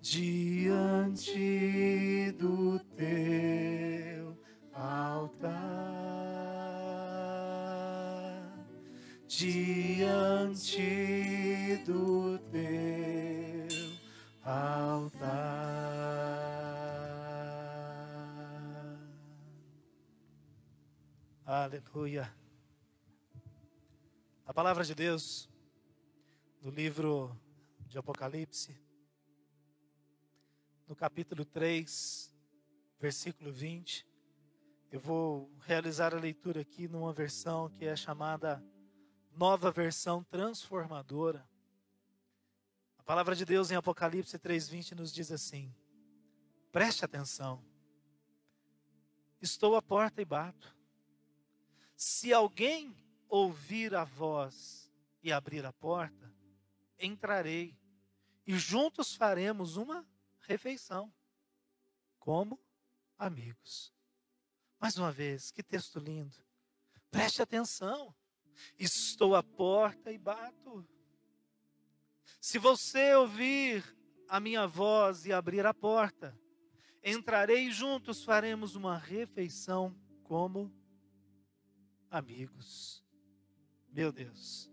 diante do teu altar, diante do teu altar. Aleluia. A palavra de Deus, no livro de Apocalipse, no capítulo 3, versículo 20, eu vou realizar a leitura aqui numa versão que é chamada Nova Versão Transformadora. A palavra de Deus em Apocalipse 3:20 nos diz assim: preste atenção, estou à porta e bato. Se alguém ouvir a voz e abrir a porta, entrarei e juntos faremos uma refeição, como amigos. Mais uma vez, que texto lindo. Preste atenção. Estou à porta e bato. Se você ouvir a minha voz e abrir a porta, entrarei e juntos faremos uma refeição como amigos. Meu Deus.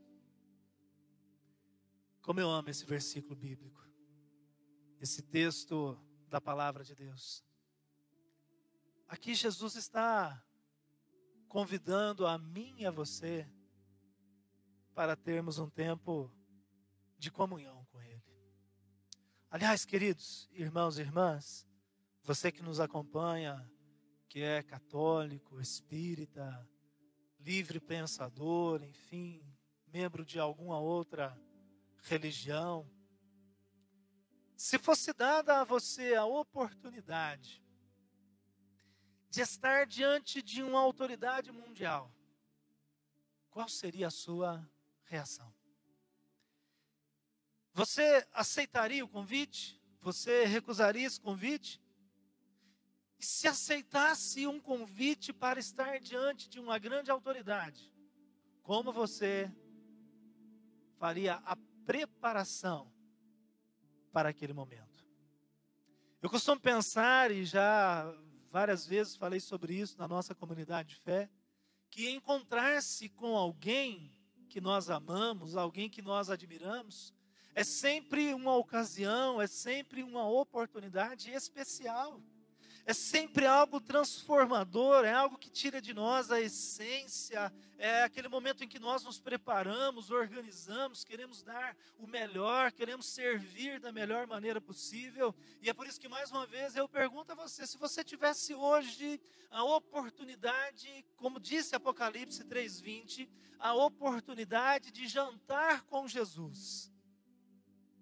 Como eu amo esse versículo bíblico. Esse texto da palavra de Deus. Aqui Jesus está convidando a mim e a você para termos um tempo de comunhão com Ele. Aliás, queridos irmãos e irmãs, você que nos acompanha, que é católico, espírita, livre pensador, enfim, membro de alguma outra religião, se fosse dada a você a oportunidade de estar diante de uma autoridade mundial, qual seria a sua reação? Você aceitaria o convite? Você recusaria esse convite? E se aceitasse um convite para estar diante de uma grande autoridade, como você faria a preparação para aquele momento? Eu costumo pensar, e já várias vezes falei sobre isso na nossa comunidade de fé, que encontrar-se com alguém que nós amamos, alguém que nós admiramos, é sempre uma ocasião, é sempre uma oportunidade especial. É sempre algo transformador, é algo que tira de nós a essência, é aquele momento em que nós nos preparamos, organizamos, queremos dar o melhor, queremos servir da melhor maneira possível. E é por isso que, mais uma vez, eu pergunto a você, se você tivesse hoje a oportunidade, como disse Apocalipse 3:20, a oportunidade de jantar com Jesus.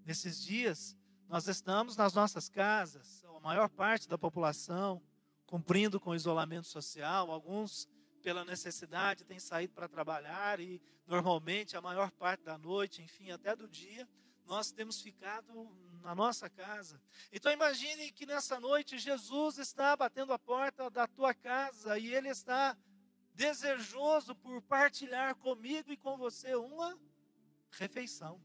Nesses dias, nós estamos nas nossas casas, a maior parte da população cumprindo com o isolamento social, alguns pela necessidade têm saído para trabalhar e normalmente a maior parte da noite, enfim, até do dia, nós temos ficado na nossa casa. Então imagine que nessa noite Jesus está batendo a porta da tua casa e Ele está desejoso por partilhar comigo e com você uma refeição.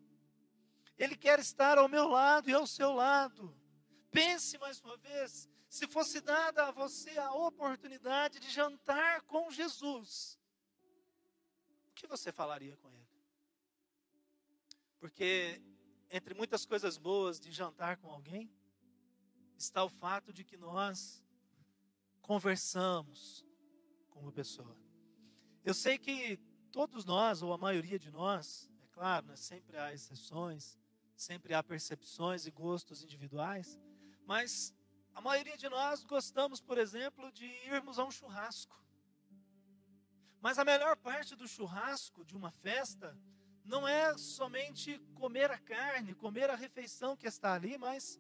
Ele quer estar ao meu lado e ao seu lado. Pense mais uma vez, se fosse dada a você a oportunidade de jantar com Jesus, o que você falaria com Ele? Porque entre muitas coisas boas de jantar com alguém, está o fato de que nós conversamos com uma pessoa. Eu sei que todos nós, ou a maioria de nós, é claro, né, sempre há exceções, sempre há percepções e gostos individuais, mas a maioria de nós gostamos, por exemplo, de irmos a um churrasco. Mas a melhor parte do churrasco, de uma festa, não é somente comer a carne, comer a refeição que está ali, mas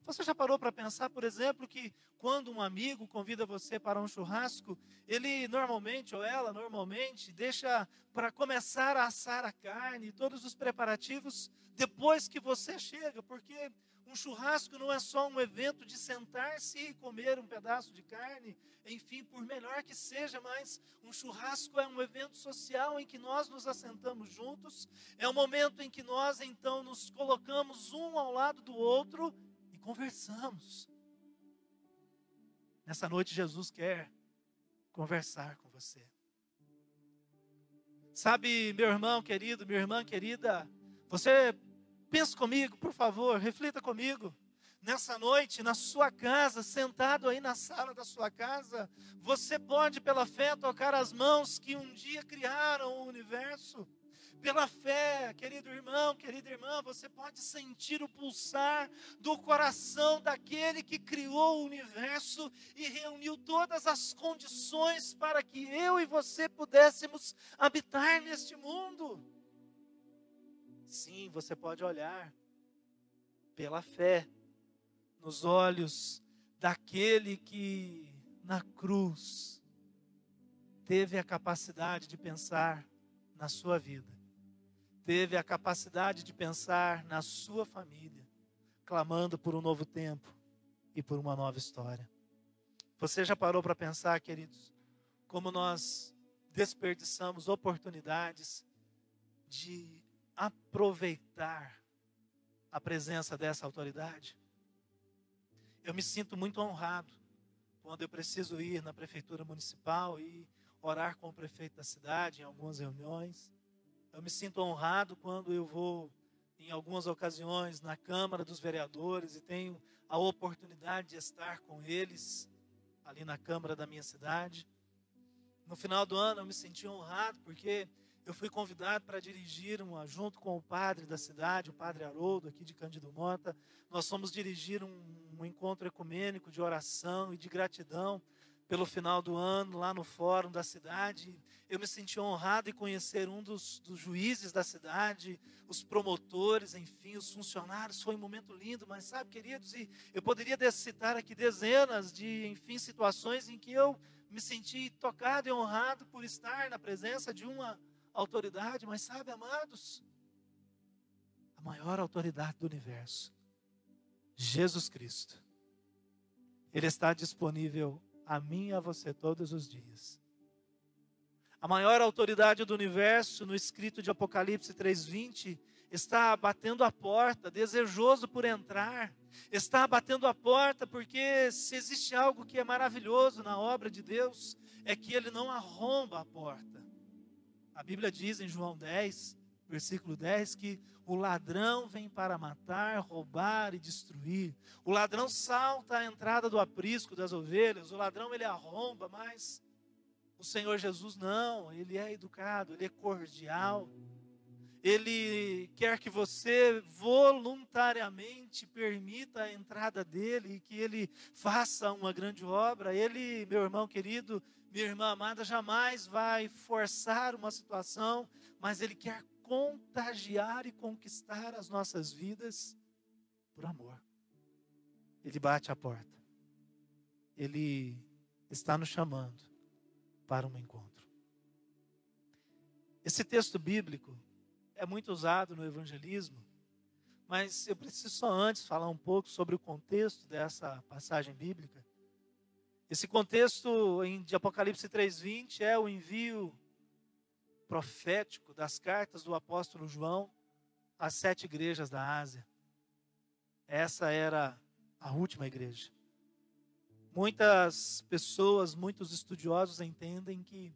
você já parou para pensar, por exemplo, que quando um amigo convida você para um churrasco, ele normalmente, ou ela normalmente, deixa para começar a assar a carne, todos os preparativos, depois que você chega, porque Um churrasco não é só um evento de sentar-se e comer um pedaço de carne, enfim, por melhor que seja, mas um churrasco é um evento social em que nós nos assentamos juntos, é um momento em que nós então nos colocamos um ao lado do outro e conversamos. Nessa noite Jesus quer conversar com você. Sabe, meu irmão querido, minha irmã querida, você pensa comigo, por favor, reflita comigo. Nessa noite, na sua casa, sentado aí na sala da sua casa, você pode, pela fé, tocar as mãos que um dia criaram o universo. Pela fé, querido irmão, querida irmã, você pode sentir o pulsar do coração daquele que criou o universo e reuniu todas as condições para que eu e você pudéssemos habitar neste mundo. Sim, você pode olhar pela fé nos olhos daquele que na cruz teve a capacidade de pensar na sua vida, teve a capacidade de pensar na sua família, clamando por um novo tempo e por uma nova história. Você já parou para pensar, queridos, como nós desperdiçamos oportunidades de aproveitar a presença dessa autoridade? Eu me sinto muito honrado quando eu preciso ir na prefeitura municipal e orar com o prefeito da cidade em algumas reuniões. Eu me sinto honrado quando eu vou, em algumas ocasiões, na Câmara dos Vereadores e tenho a oportunidade de estar com eles ali na Câmara da minha cidade. No final do ano eu me senti honrado porque eu fui convidado para dirigir, junto com o padre da cidade, o padre Haroldo, aqui de Cândido Mota, nós fomos dirigir um encontro ecumênico de oração e de gratidão pelo final do ano, lá no fórum da cidade. Eu me senti honrado em conhecer um dos juízes da cidade, os promotores, enfim, os funcionários. Foi um momento lindo, mas sabe, queridos, e eu poderia citar aqui dezenas de, enfim, situações em que eu me senti tocado e honrado por estar na presença de uma autoridade, mas sabe, amados, a maior autoridade do universo, Jesus Cristo, Ele está disponível a mim e a você todos os dias. A maior autoridade do universo, no escrito de Apocalipse 3:20, está batendo a porta, desejoso por entrar, está batendo a porta porque se existe algo que é maravilhoso na obra de Deus, é que Ele não arromba a porta. A Bíblia diz em João 10, versículo 10, que o ladrão vem para matar, roubar e destruir. O ladrão salta à entrada do aprisco das ovelhas, o ladrão ele arromba, mas o Senhor Jesus não, Ele é educado, Ele é cordial. Ele quer que você voluntariamente permita a entrada dEle e que Ele faça uma grande obra. Ele, meu irmão querido, minha irmã amada, jamais vai forçar uma situação, mas Ele quer contagiar e conquistar as nossas vidas por amor. Ele bate a porta. Ele está nos chamando para um encontro. Esse texto bíblico é muito usado no evangelismo, mas eu preciso só antes falar um pouco sobre o contexto dessa passagem bíblica. Esse contexto de Apocalipse 3:20 é o envio profético das cartas do apóstolo João às 7 igrejas da Ásia. Essa era a última igreja. Muitas pessoas, muitos estudiosos entendem que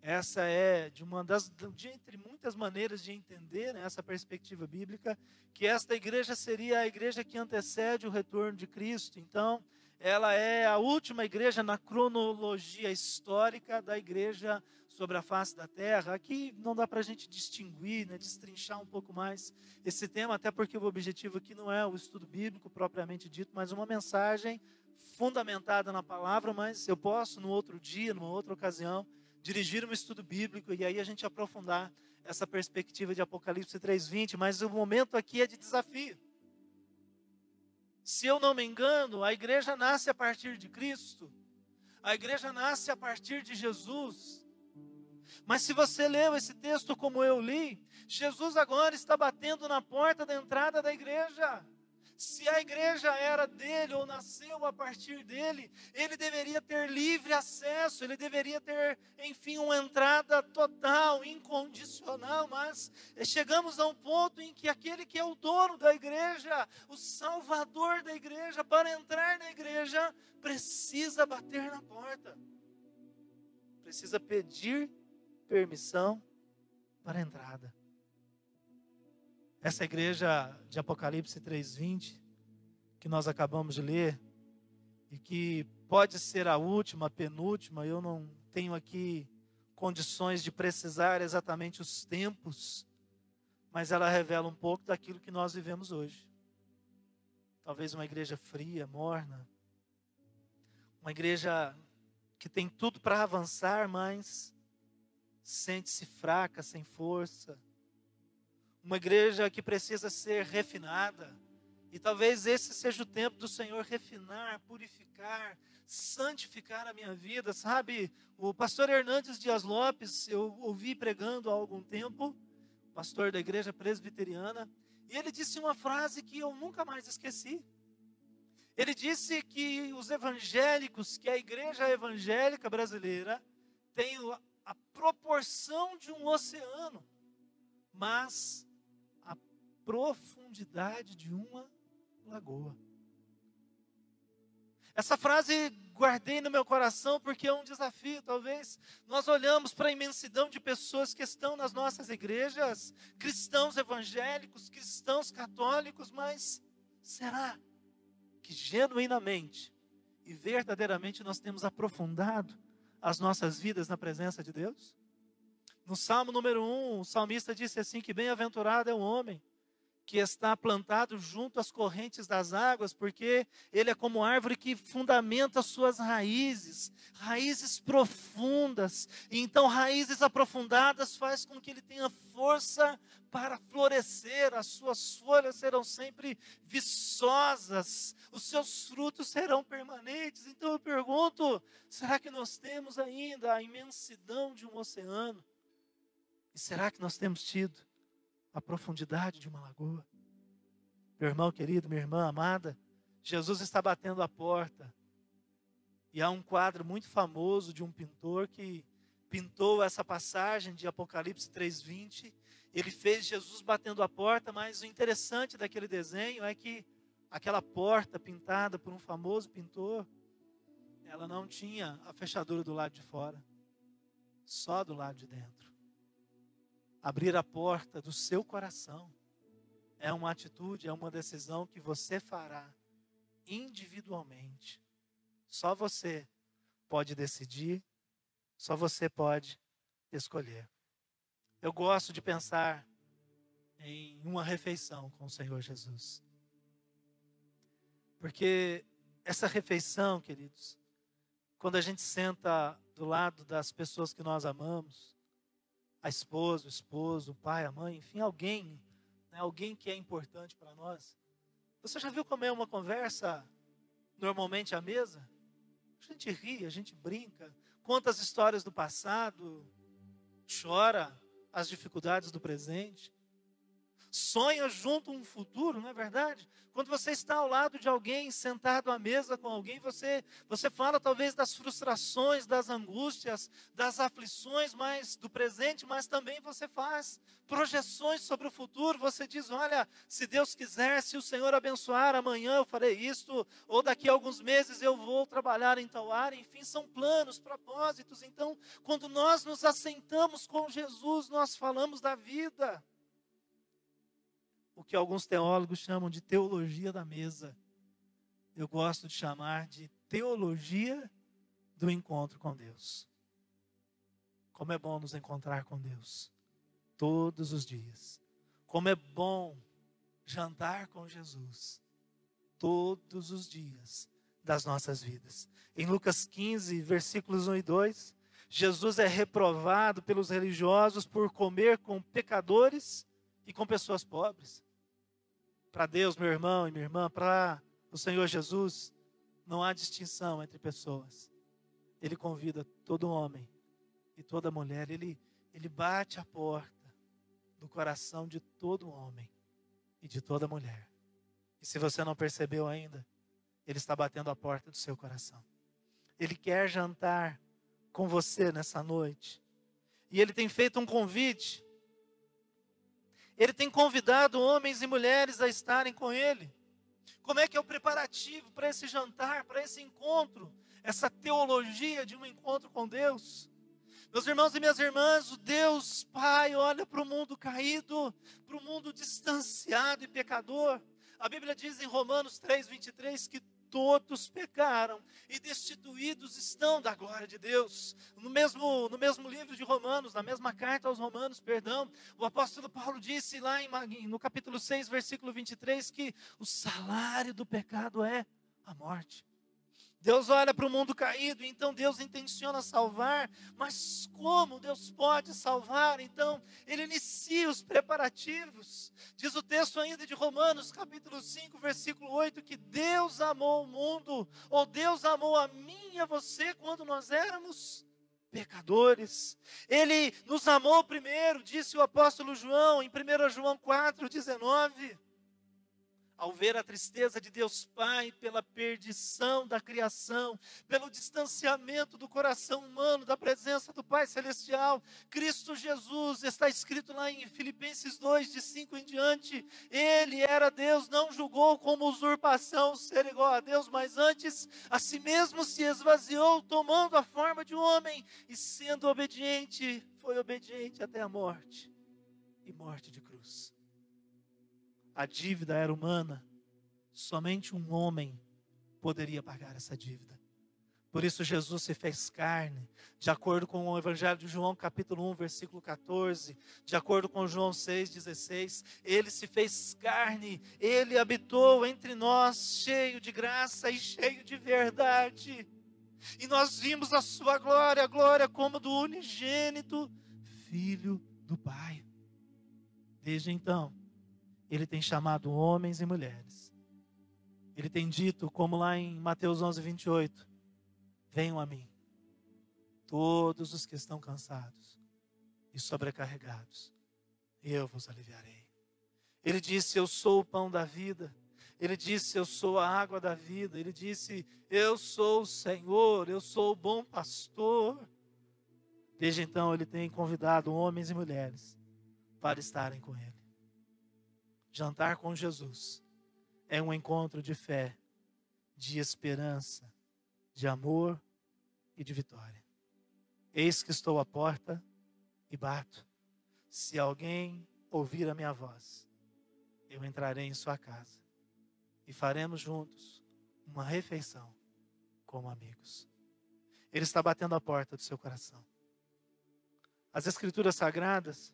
essa é de entre muitas maneiras de entender, né, essa perspectiva bíblica, que esta igreja seria a igreja que antecede o retorno de Cristo. Então, ela é a última igreja na cronologia histórica da igreja sobre a face da terra. Aqui não dá para a gente distinguir, né, destrinchar um pouco mais esse tema, até porque o objetivo aqui não é o estudo bíblico propriamente dito, mas uma mensagem fundamentada na palavra. Mas eu posso, no outro dia, numa outra ocasião, dirigir um estudo bíblico e aí a gente aprofundar essa perspectiva de Apocalipse 3:20, mas o momento aqui é de desafio. Se eu não me engano, a igreja nasce a partir de Cristo, a igreja nasce a partir de Jesus. Mas se você leu esse texto como eu li, Jesus agora está batendo na porta da entrada da igreja. Se a igreja era dele ou nasceu a partir dele, ele deveria ter livre acesso, ele deveria ter, enfim, uma entrada total, incondicional, mas chegamos a um ponto em que aquele que é o dono da igreja, o salvador da igreja, para entrar na igreja, precisa bater na porta, precisa pedir permissão para a entrada. Essa igreja de Apocalipse 3:20, que nós acabamos de ler, e que pode ser a última, a penúltima, eu não tenho aqui condições de precisar exatamente os tempos, mas ela revela um pouco daquilo que nós vivemos hoje. Talvez uma igreja fria, morna, uma igreja que tem tudo para avançar, mas sente-se fraca, sem força. Uma igreja que precisa ser refinada. E talvez esse seja o tempo do Senhor refinar, purificar, santificar a minha vida. Sabe, o pastor Hernandes Dias Lopes, eu ouvi pregando há algum tempo, pastor da igreja presbiteriana, e ele disse uma frase que eu nunca mais esqueci. Ele disse que os evangélicos, que a igreja evangélica brasileira tem a proporção de um oceano, mas a profundidade de uma lagoa. Essa frase guardei no meu coração porque é um desafio. Talvez nós olhamos para a imensidão de pessoas que estão nas nossas igrejas, cristãos evangélicos, cristãos católicos, mas será que genuinamente e verdadeiramente nós temos aprofundado as nossas vidas na presença de Deus? No Salmo número 1, o salmista disse assim, que bem-aventurado é o homem que está plantado junto às correntes das águas, porque ele é como árvore que fundamenta suas raízes, raízes profundas. E então raízes aprofundadas faz com que ele tenha força para florescer, as suas folhas serão sempre viçosas, os seus frutos serão permanentes. Então eu pergunto, será que nós temos ainda a imensidão de um oceano? E será que nós temos tido a profundidade de uma lagoa? Meu irmão querido, minha irmã amada, Jesus está batendo a porta. E há um quadro muito famoso de um pintor que pintou essa passagem de Apocalipse 3:20. Ele fez Jesus batendo a porta, mas o interessante daquele desenho é que aquela porta pintada por um famoso pintor, ela não tinha a fechadura do lado de fora, só do lado de dentro. Abrir a porta do seu coração é uma atitude, é uma decisão que você fará individualmente. Só você pode decidir, só você pode escolher. Eu gosto de pensar em uma refeição com o Senhor Jesus. Porque essa refeição, queridos, quando a gente senta do lado das pessoas que nós amamos, a esposa, o esposo, o pai, a mãe, enfim, alguém, né, alguém que é importante para nós. Você já viu como é uma conversa normalmente à mesa? A gente ri, a gente brinca, conta as histórias do passado, chora as dificuldades do presente, sonha junto um futuro, não é verdade? Quando você está ao lado de alguém, sentado à mesa com alguém, você fala talvez das frustrações, das angústias, das aflições do presente, mas também você faz projeções sobre o futuro. Você diz, olha, se Deus quiser, se o Senhor abençoar, amanhã eu farei isto, ou daqui a alguns meses eu vou trabalhar em tal área. Enfim, são planos, propósitos. Então, quando nós nos assentamos com Jesus, nós falamos da vida. O que alguns teólogos chamam de teologia da mesa. Eu gosto de chamar de teologia do encontro com Deus. Como é bom nos encontrar com Deus todos os dias. Como é bom jantar com Jesus todos os dias das nossas vidas. Em Lucas 15, versículos 1 e 2, Jesus é reprovado pelos religiosos por comer com pecadores e com pessoas pobres. Para Deus, meu irmão e minha irmã, para o Senhor Jesus, não há distinção entre pessoas. Ele convida todo homem e toda mulher, ele bate a porta do coração de todo homem e de toda mulher. E se você não percebeu ainda, Ele está batendo a porta do seu coração. Ele quer jantar com você nessa noite. E Ele tem feito um convite. Ele tem convidado homens e mulheres a estarem com Ele. Como é que é o preparativo para esse jantar, para esse encontro? Essa teologia de um encontro com Deus. Meus irmãos e minhas irmãs, o Deus Pai olha para o mundo caído, para o mundo distanciado e pecador. A Bíblia diz em Romanos 3:23 que todos pecaram e destituídos estão da glória de Deus. No mesmo livro de Romanos, na mesma carta aos Romanos, perdão, o apóstolo Paulo disse lá no capítulo 6, versículo 23, que o salário do pecado é a morte. Deus olha para o mundo caído, então Deus intenciona salvar, mas como Deus pode salvar? Então, Ele inicia os preparativos. Diz o texto ainda de Romanos, capítulo 5, versículo 8, que Deus amou o mundo, ou Deus amou a mim e a você quando nós éramos pecadores. Ele nos amou primeiro, disse o apóstolo João, em 1 João 4:19. Ao ver a tristeza de Deus Pai pela perdição da criação, pelo distanciamento do coração humano da presença do Pai Celestial, Cristo Jesus, está escrito lá em Filipenses 2, de 5 em diante, Ele era Deus, não julgou como usurpação ser igual a Deus, mas antes a si mesmo se esvaziou, tomando a forma de um homem, e sendo obediente, foi obediente até a morte, e morte de cruz. A dívida era humana, somente um homem poderia pagar essa dívida. Por isso Jesus se fez carne, de acordo com o Evangelho de João, capítulo 1, versículo 14, de acordo com João 6,16, Ele se fez carne, Ele habitou entre nós, cheio de graça e cheio de verdade. E nós vimos a sua glória, a glória como do unigênito Filho do Pai. Desde então, Ele tem chamado homens e mulheres. Ele tem dito, como lá em Mateus 11:28, venham a mim, todos os que estão cansados e sobrecarregados, e eu vos aliviarei. Ele disse, eu sou o pão da vida. Ele disse, eu sou a água da vida. Ele disse, eu sou o Senhor, eu sou o bom pastor. Desde então, Ele tem convidado homens e mulheres para estarem com Ele. Jantar com Jesus é um encontro de fé, de esperança, de amor e de vitória. Eis que estou à porta e bato. Se alguém ouvir a minha voz, eu entrarei em sua casa e faremos juntos uma refeição como amigos. Ele está batendo a porta do seu coração. As Escrituras Sagradas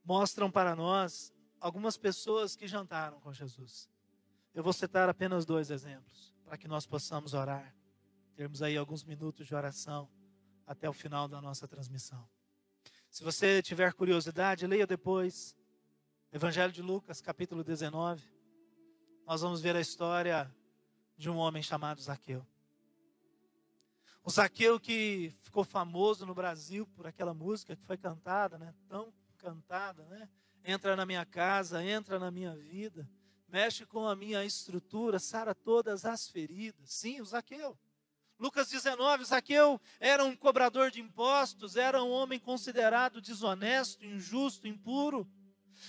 mostram para nós algumas pessoas que jantaram com Jesus. Eu vou citar apenas 2 exemplos, para que nós possamos orar. Termos aí alguns minutos de oração até o final da nossa transmissão. Se você tiver curiosidade, leia depois Evangelho de Lucas, capítulo 19. Nós vamos ver a história de um homem chamado Zaqueu. O Zaqueu que ficou famoso no Brasil por aquela música que foi cantada, né? Tão cantada, né? Entra na minha casa, entra na minha vida, mexe com a minha estrutura, sara todas as feridas. Sim, o Zaqueu. Lucas 19, Zaqueu era um cobrador de impostos, era um homem considerado desonesto, injusto, impuro.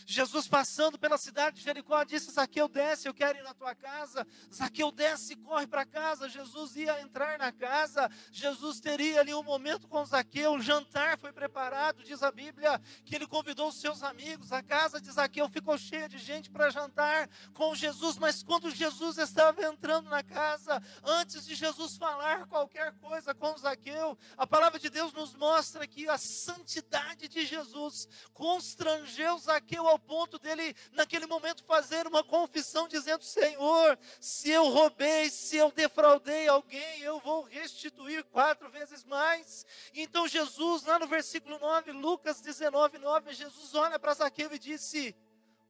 Jesus passando pela cidade de Jericó disse, Zaqueu desce, eu quero ir na tua casa. Zaqueu desce e corre para casa. Jesus ia entrar na casa, Jesus teria ali um momento com Zaqueu, um jantar foi preparado, diz a Bíblia, que ele convidou os seus amigos, a casa de Zaqueu ficou cheia de gente para jantar com Jesus, mas quando Jesus estava entrando na casa, antes de Jesus falar qualquer coisa com Zaqueu, a palavra de Deus nos mostra que a santidade de Jesus constrangeu Zaqueu ao ponto dele, naquele momento, fazer uma confissão dizendo, Senhor, se eu roubei, se eu defraudei alguém, eu vou restituir 4 vezes mais. Então Jesus, lá no versículo 9, Lucas 19, 9, Jesus olha para Zaqueu e disse,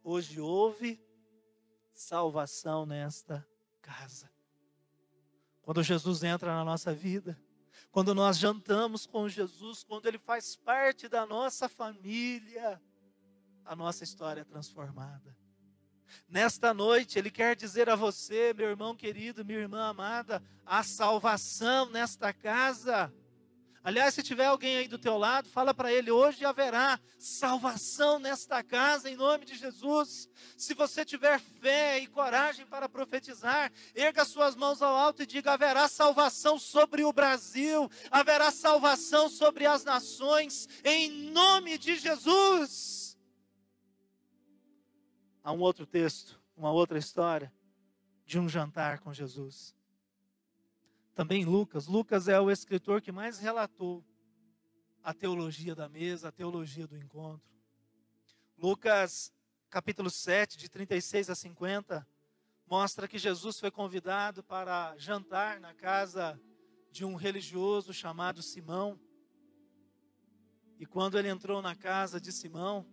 hoje houve salvação nesta casa. Quando Jesus entra na nossa vida, quando nós jantamos com Jesus, quando Ele faz parte da nossa família, a nossa história é transformada. Nesta noite, Ele quer dizer a você, meu irmão querido, minha irmã amada, a salvação nesta casa. Aliás, se tiver alguém aí do teu lado, fala para ele, hoje haverá salvação nesta casa, em nome de Jesus. Se você tiver fé e coragem para profetizar, erga suas mãos ao alto e diga, haverá salvação sobre o Brasil, haverá salvação sobre as nações, em nome de Jesus. Há um outro texto, uma outra história, de um jantar com Jesus. Também Lucas é o escritor que mais relatou a teologia da mesa, a teologia do encontro. Lucas, capítulo 7, de 36 a 50, mostra que Jesus foi convidado para jantar na casa de um religioso chamado Simão. E quando ele entrou na casa de Simão,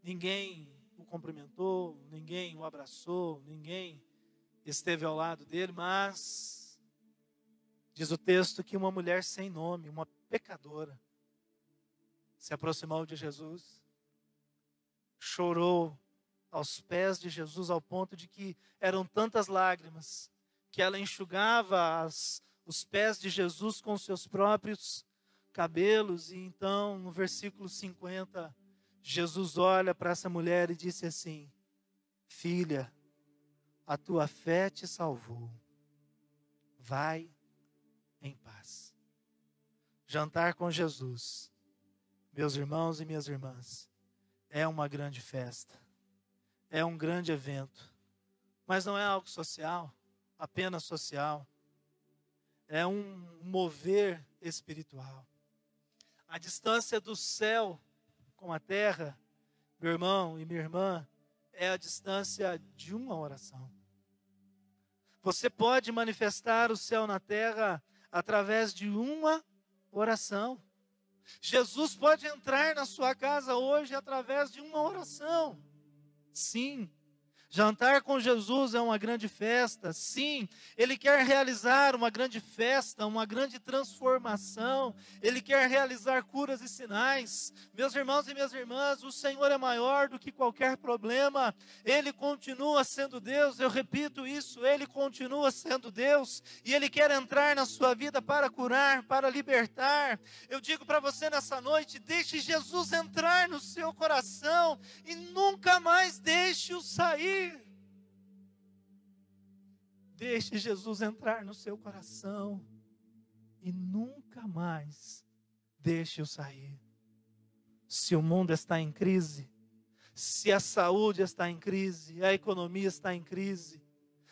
ninguém o cumprimentou, ninguém o abraçou, ninguém esteve ao lado dele, mas diz o texto que uma mulher sem nome, uma pecadora, se aproximou de Jesus, chorou aos pés de Jesus ao ponto de que eram tantas lágrimas que ela enxugava os pés de Jesus com seus próprios cabelos. E então, no versículo 50, Jesus olha para essa mulher e disse assim: filha, a tua fé te salvou, vai em paz. Jantar com Jesus, meus irmãos e minhas irmãs, é uma grande festa, é um grande evento, mas não é algo social, apenas social, é um mover espiritual. A distância do céu com a terra, meu irmão e minha irmã, é a distância de uma oração. Você pode manifestar o céu na terra através de uma oração. Jesus pode entrar na sua casa hoje através de uma oração. Sim. Jantar com Jesus é uma grande festa, sim. Ele quer realizar uma grande festa, uma grande transformação. Ele quer realizar curas e sinais. Meus irmãos e minhas irmãs, o Senhor é maior do que qualquer problema. Ele continua sendo Deus, eu repito isso, Ele continua sendo Deus. E Ele quer entrar na sua vida para curar, para libertar. Eu digo para você nessa noite, deixe Jesus entrar no seu coração e nunca mais deixe-o sair. Deixe Jesus entrar no seu coração e nunca mais deixe-o sair. Se o mundo está em crise, se a saúde está em crise, a economia está em crise,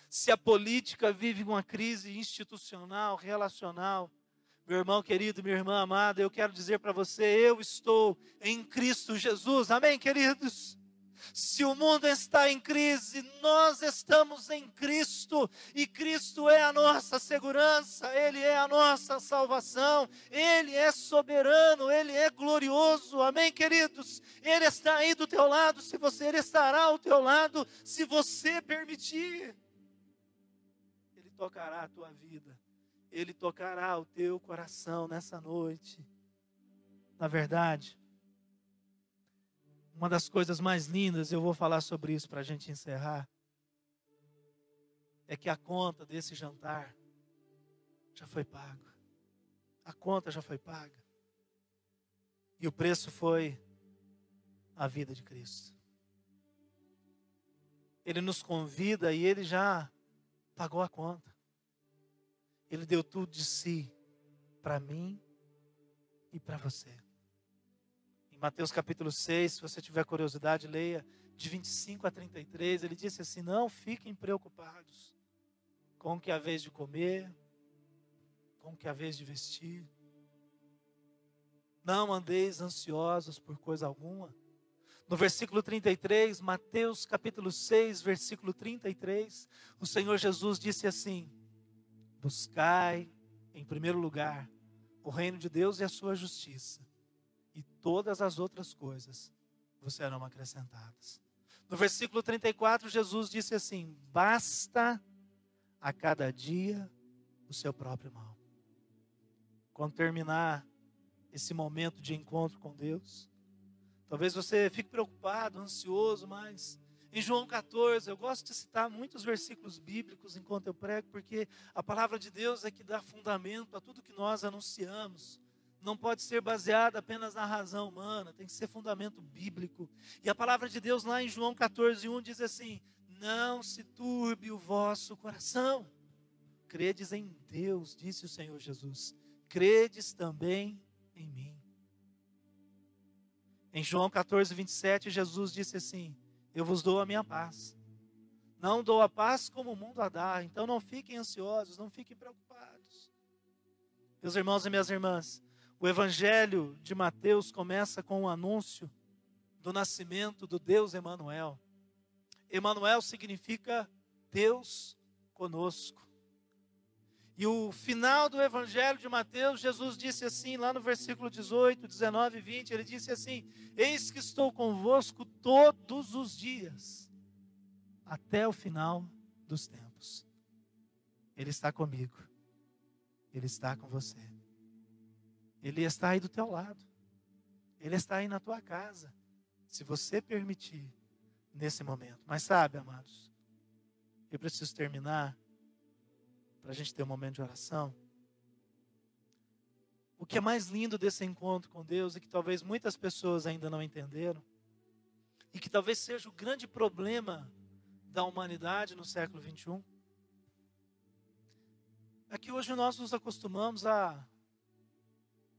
se a política vive uma crise institucional, relacional, meu irmão querido, minha irmã amada, eu quero dizer para você, eu estou em Cristo Jesus. Amém, queridos? Se o mundo está em crise, nós estamos em Cristo, e Cristo é a nossa segurança, Ele é a nossa salvação, Ele é soberano, Ele é glorioso, amém, queridos? Ele está aí do teu lado, Ele estará ao teu lado, se você permitir. Ele tocará a tua vida, Ele tocará o teu coração nessa noite. Na verdade, uma das coisas mais lindas, eu vou falar sobre isso para a gente encerrar, é que a conta desse jantar já foi paga. A conta já foi paga. E o preço foi a vida de Cristo. Ele nos convida e Ele já pagou a conta. Ele deu tudo de si para mim e para você. Mateus capítulo 6, se você tiver curiosidade, leia de 25 a 33, ele disse assim, não fiquem preocupados com o que é a vez de comer, com o que é a vez de vestir. Não andeis ansiosos por coisa alguma. No versículo 33, Mateus capítulo 6, versículo 33, o Senhor Jesus disse assim, buscai em primeiro lugar o reino de Deus e a sua justiça, e todas as outras coisas vos serão acrescentadas. No versículo 34, Jesus disse assim, basta a cada dia o seu próprio mal. Quando terminar esse momento de encontro com Deus, talvez você fique preocupado, ansioso, mas Em João 14, eu gosto de citar muitos versículos bíblicos enquanto eu prego, porque a palavra de Deus é que dá fundamento a tudo que nós anunciamos. Não pode ser baseada apenas na razão humana, tem que ser fundamento bíblico. E a palavra de Deus lá em João 14:1 diz assim: não se turbe o vosso coração. Credes em Deus, disse o Senhor Jesus, credes também em mim. Em João 14:27, Jesus disse assim: eu vos dou a minha paz. Não dou a paz como o mundo a dá. Então não fiquem ansiosos, não fiquem preocupados. Meus irmãos e minhas irmãs, o Evangelho de Mateus começa com o anúncio do nascimento do Deus Emanuel. Emanuel significa Deus conosco. E o final do Evangelho de Mateus, Jesus disse assim, lá no versículo 18, 19 e 20, ele disse assim: eis que estou convosco todos os dias, até o final dos tempos. Ele está comigo, Ele está com você, Ele está aí do teu lado, Ele está aí na tua casa, se você permitir, nesse momento. Mas sabe, amados, eu preciso terminar, para a gente ter um momento de oração. O que é mais lindo desse encontro com Deus, e que talvez muitas pessoas ainda não entenderam, e que talvez seja o grande problema da humanidade no século 21, é que hoje nós nos acostumamos a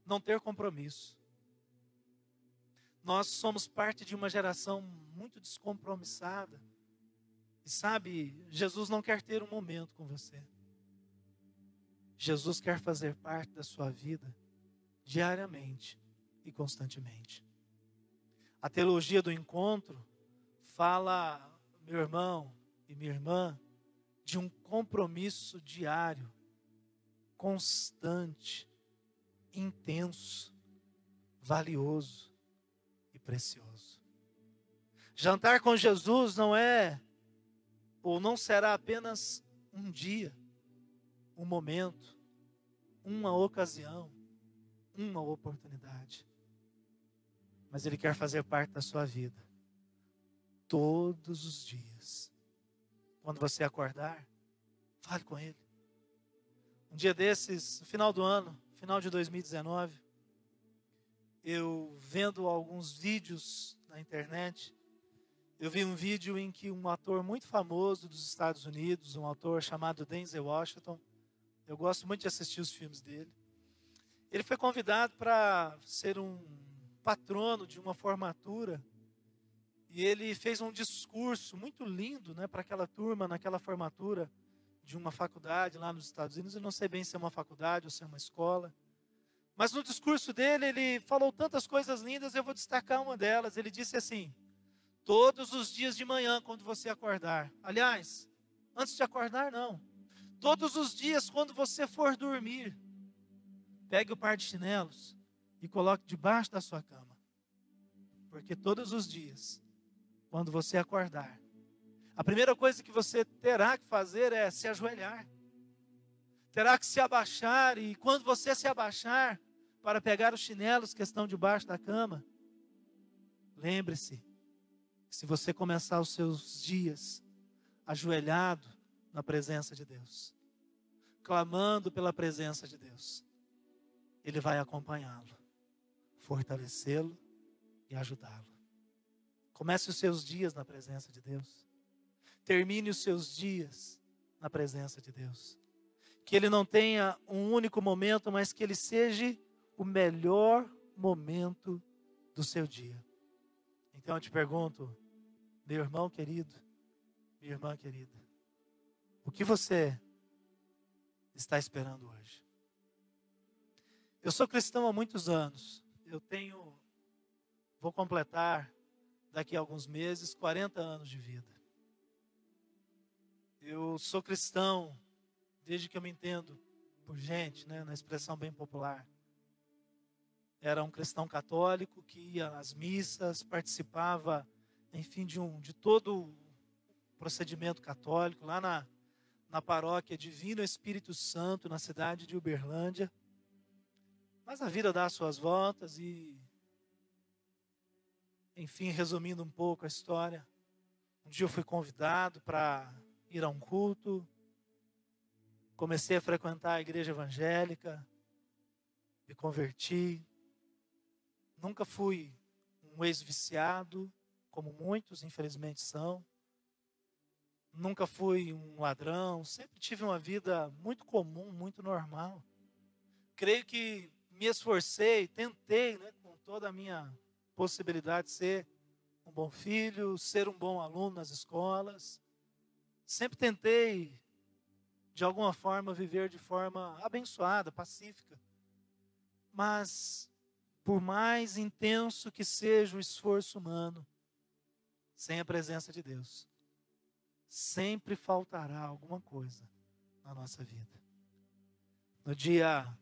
não ter compromisso. Nós somos parte de uma geração muito descompromissada. E sabe, Jesus não quer ter um momento com você. Jesus quer fazer parte da sua vida diariamente e constantemente. A teologia do encontro fala, meu irmão e minha irmã, de um compromisso diário, constante, intenso, valioso e precioso. Jantar com Jesus não é, ou não será apenas um dia, um momento, uma ocasião, uma oportunidade. Mas Ele quer fazer parte da sua vida todos os dias. Quando você acordar, fale com Ele. Um dia desses, no final do ano, final de 2019, eu vendo alguns vídeos na internet, eu vi um vídeo em que um ator muito famoso dos Estados Unidos, um ator chamado Denzel Washington, eu gosto muito de assistir os filmes dele, ele foi convidado para ser um patrono de uma formatura, e ele fez um discurso muito lindo, né, para aquela turma, naquela formatura de uma faculdade lá nos Estados Unidos. Eu não sei bem se é uma faculdade ou se é uma escola, mas no discurso dele, ele falou tantas coisas lindas, eu vou destacar uma delas. Ele disse assim: todos os dias de manhã, quando você acordar, aliás, antes de acordar não, todos os dias quando você for dormir, pegue o par de chinelos e coloque debaixo da sua cama, porque todos os dias, quando você acordar, a primeira coisa que você terá que fazer é se ajoelhar. Terá que se abaixar, e quando você se abaixar para pegar os chinelos que estão debaixo da cama, lembre-se que se você começar os seus dias ajoelhado na presença de Deus, clamando pela presença de Deus, Ele vai acompanhá-lo, fortalecê-lo e ajudá-lo. Comece os seus dias na presença de Deus. Termine os seus dias na presença de Deus. Que ele não tenha um único momento, mas que ele seja o melhor momento do seu dia. Então eu te pergunto, meu irmão querido, minha irmã querida, o que você está esperando hoje? Eu sou cristão há muitos anos. Vou completar daqui a alguns meses 40 anos de vida. Eu sou cristão desde que eu me entendo por gente, né, na expressão bem popular. Era um cristão católico que ia às missas, participava, enfim, de todo o procedimento católico, lá na paróquia Divino Espírito Santo, na cidade de Uberlândia. Mas a vida dá as suas voltas e, enfim, resumindo um pouco a história, Um dia eu fui convidado para ir a um culto, comecei a frequentar a igreja evangélica, me converti. Nunca fui um ex-viciado, como muitos infelizmente são. Nunca fui um ladrão, sempre tive uma vida muito comum, muito normal. Creio que me esforcei, tentei, né, com toda a minha possibilidade de ser um bom filho, ser um bom aluno nas escolas. Sempre tentei, de alguma forma, viver de forma abençoada, pacífica. Mas, por mais intenso que seja o esforço humano, sem a presença de Deus, sempre faltará alguma coisa na nossa vida. No dia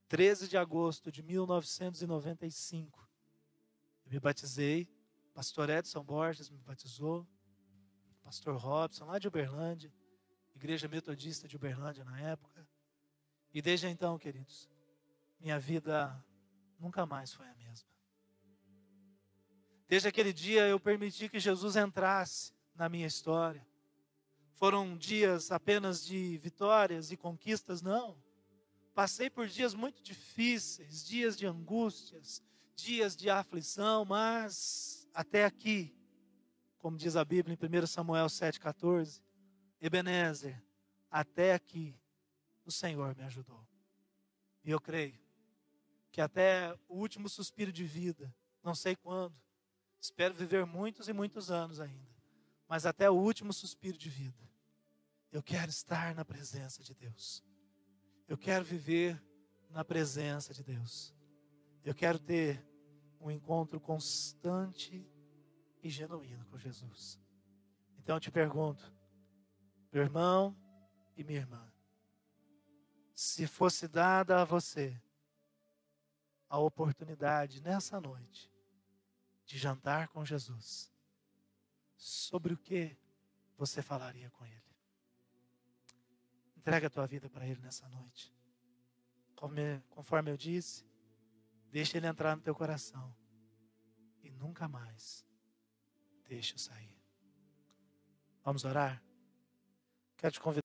13 de agosto de 1995, eu me batizei, pastor Edson Borges me batizou, pastor Robson, lá de Uberlândia, igreja metodista de Uberlândia na época. E desde então, queridos, minha vida nunca mais foi a mesma. Desde aquele dia eu permiti que Jesus entrasse na minha história. Foram dias apenas de vitórias e conquistas? Não. Passei por dias muito difíceis, dias de angústias, dias de aflição, mas até aqui, como diz a Bíblia em 1 Samuel 7,14, Ebenezer, até aqui o Senhor me ajudou. E eu creio que até o último suspiro de vida, não sei quando, espero viver muitos e muitos anos ainda, mas até o último suspiro de vida, eu quero estar na presença de Deus. Eu quero viver na presença de Deus. Eu quero ter um encontro constante e genuíno com Jesus. Então eu te pergunto, meu irmão e minha irmã, se fosse dada a você a oportunidade nessa noite de jantar com Jesus, sobre o que você falaria com Ele? Entrega a tua vida para Ele nessa noite. Conforme eu disse, deixa Ele entrar no teu coração e nunca mais deixa-o sair. Vamos orar? Quero te convidar